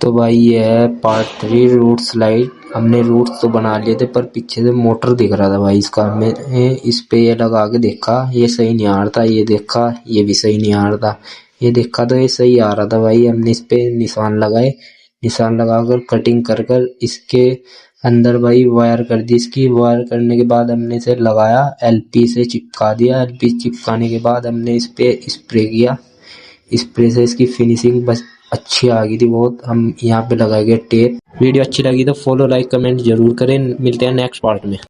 तो भाई ये है पार्ट 3 रूट स्लाइड। हमने रूट्स तो बना लिए थे पर पीछे से मोटर दिख रहा था भाई इसका। हमने इस पे ये लगा के देखा, ये सही नहीं आ रहा था। ये देखा, ये भी सही नहीं आ रहा था। ये देखा तो ये सही आ रहा था भाई। हमने इस पे निशान लगाए, निशान लगाकर कटिंग कर कर इसके अंदर भाई वायर कर दी। इसकी वायर करने के बाद हमने इसे लगाया, एलपी से चिपका दिया। एलपी चिपकाने के बाद हमने इस पे स्प्रे किया। स्प्रे से इसकी फिनिशिंग बस अच्छी आ गई थी बहुत। हम यहाँ पे लगाए गए टेप। वीडियो अच्छी लगी तो फॉलो, लाइक, कमेंट जरूर करें। मिलते हैं नेक्स्ट पार्ट में।